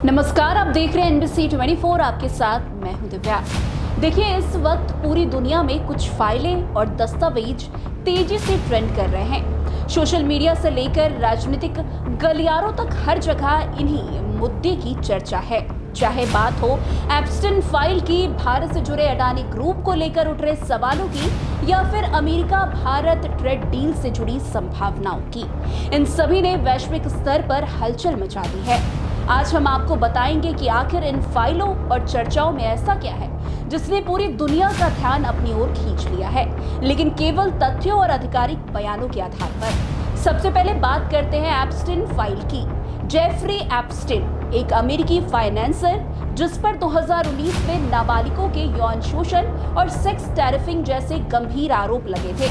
नमस्कार, आप देख रहे हैं NBC 24। आपके साथ मैं हूं दिव्या। देखिए, इस वक्त पूरी दुनिया में कुछ फाइलें और दस्तावेज तेजी से ट्रेंड कर रहे हैं। सोशल मीडिया से लेकर राजनीतिक गलियारों तक हर जगह इन्हीं मुद्दे की चर्चा है। चाहे बात हो एप्स्टीन फाइल की, भारत से जुड़े अडानी ग्रुप को लेकर उठ रहे सवालों की, या फिर अमेरिका भारत ट्रेड डील से जुड़ी संभावनाओं की, इन सभी ने वैश्विक स्तर पर हलचल मचा दी है। आज हम आपको बताएंगे कि आखिर इन फाइलों और चर्चाओं में ऐसा क्या है जिसने पूरी दुनिया का ध्यान अपनी ओर खींच लिया है, लेकिन केवल तथ्यों और आधिकारिक बयानों के आधार पर। सबसे पहले बात करते हैं एप्स्टीन फाइल की। जेफरी एप्स्टीन एक अमेरिकी फाइनेंसर, जिस पर 2019 में नाबालिगों के यौन शोषण और सेक्स टैरिफिंग जैसे गंभीर आरोप लगे थे।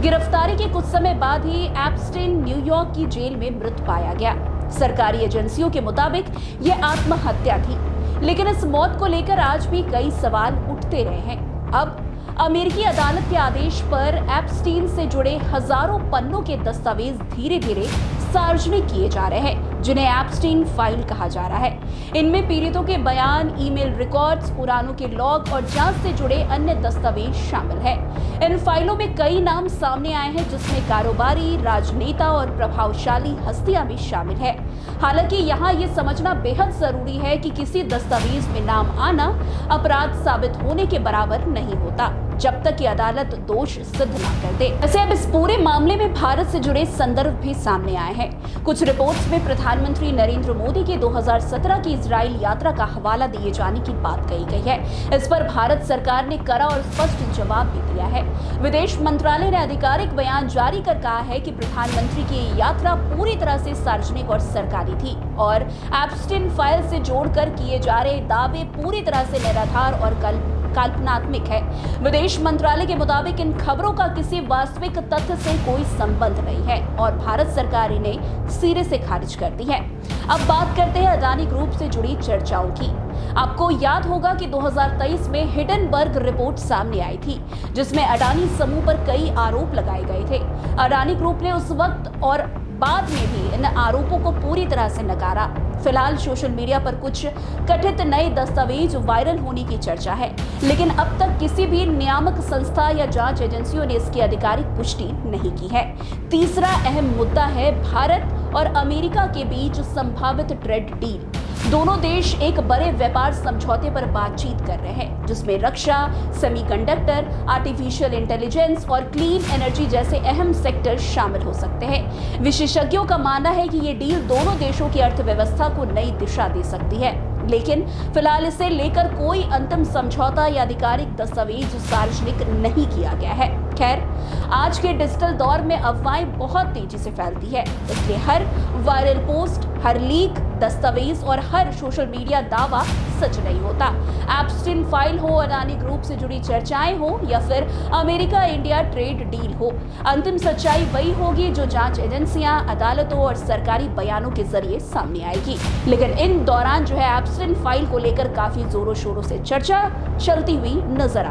गिरफ्तारी के कुछ समय बाद ही एप्स्टीन न्यूयॉर्क की जेल में मृत पाया गया। सरकारी एजेंसियों के मुताबिक ये आत्महत्या थी, लेकिन इस मौत को लेकर आज भी कई सवाल उठते रहे हैं। अब अमेरिकी अदालत के आदेश पर एप्स्टीन से जुड़े हजारों पन्नों के दस्तावेज धीरे धीरे सार्वजनिक किए जा रहे हैं, जिन्हें एप्स्टीन फाइल कहा जा रहा है। इनमें पीड़ितों के बयान, ईमेल रिकॉर्ड्स, पुरानों के लॉग और जांच से जुड़े अन्य दस्तावेज शामिल है। इन फाइलों में कई नाम सामने आए हैं, जिसमें कारोबारी, राजनेता और प्रभावशाली हस्तियां भी शामिल है। हालांकि यहाँ ये समझना बेहद जरूरी है कि किसी दस्तावेज में नाम आना अपराध साबित होने के बराबर नहीं होता, जब तक कि अदालत दोष सिद्ध न कर दे। वैसे अब इस पूरे मामले में भारत से जुड़े संदर्भ भी सामने आए हैं। कुछ रिपोर्ट्स में प्रधानमंत्री नरेंद्र मोदी की 2017 की इजराइल यात्रा का हवाला दिए जाने की बात कही गई है। इस पर भारत सरकार ने कड़ा और स्पष्ट जवाब भी दिया है। विदेश मंत्रालय ने आधिकारिक बयान जारी कर कहा है कि प्रधानमंत्री की यात्रा पूरी तरह से सार्वजनिक और सरकारी थी, और एप्स्टीन फाइल से जोड़कर किए जा रहे दावे पूरी तरह से निराधार और काल्पनात्मक है। विदेश मंत्रालय के मुताबिक इन खबरों का किसी वास्तविक तथ्य से कोई संबंध नहीं है, और भारत सरकार इन्हें सिरे से खारिज कर दी है। अब बात करते हैं अडानी ग्रुप से जुड़ी चर्चाओं की। आपको याद होगा कि 2023 में हिंडनबर्ग रिपोर्ट सामने आई थी, जिसमें अडानी समूह पर कई आरोप लगाए गए थे। अडानी ग्रुप ने उस वक्त और बाद में भी इन आरोपों को पूरी तरह से नकारा। फिलहाल सोशल मीडिया पर कुछ कथित नए दस्तावेज वायरल होने की चर्चा है, लेकिन अब तक किसी भी नियामक संस्था या जांच एजेंसियों ने इसकी आधिकारिक पुष्टि नहीं की है। तीसरा अहम मुद्दा है भारत और अमेरिका के बीच संभावित ट्रेड डील। दोनों देश एक बड़े व्यापार समझौते पर बातचीत कर रहे हैं, जिसमें रक्षा, सेमीकंडक्टर, आर्टिफिशियल इंटेलिजेंस और क्लीन एनर्जी जैसे अहम सेक्टर शामिल हो सकते हैं। विशेषज्ञों का मानना है कि ये डील दोनों देशों की अर्थव्यवस्था को नई दिशा दे सकती है, लेकिन फिलहाल इसे लेकर कोई अंतिम समझौता या आधिकारिक दस्तावेज सार्वजनिक नहीं किया गया है। खैर, आज के डिजिटल दौर में अफवाहें बहुत तेजी से फैलती है, इसलिए हर वायरल पोस्ट, हर लीक दस्तावेज और हर सोशल मीडिया दावा सच नहीं होता। एप्स्टीन फाइल हो, अडानी ग्रुप से जुड़ी चर्चाएं हो, या फिर अमेरिका इंडिया ट्रेड डील हो, अंतिम सच्चाई वही होगी जो जांच एजेंसियां, अदालतों और सरकारी बयानों के जरिए सामने आएगी। लेकिन इन दौरान जो है एप्स्टीन फाइल को लेकर काफी जोरों शोरों से चर्चा चलती हुई नजर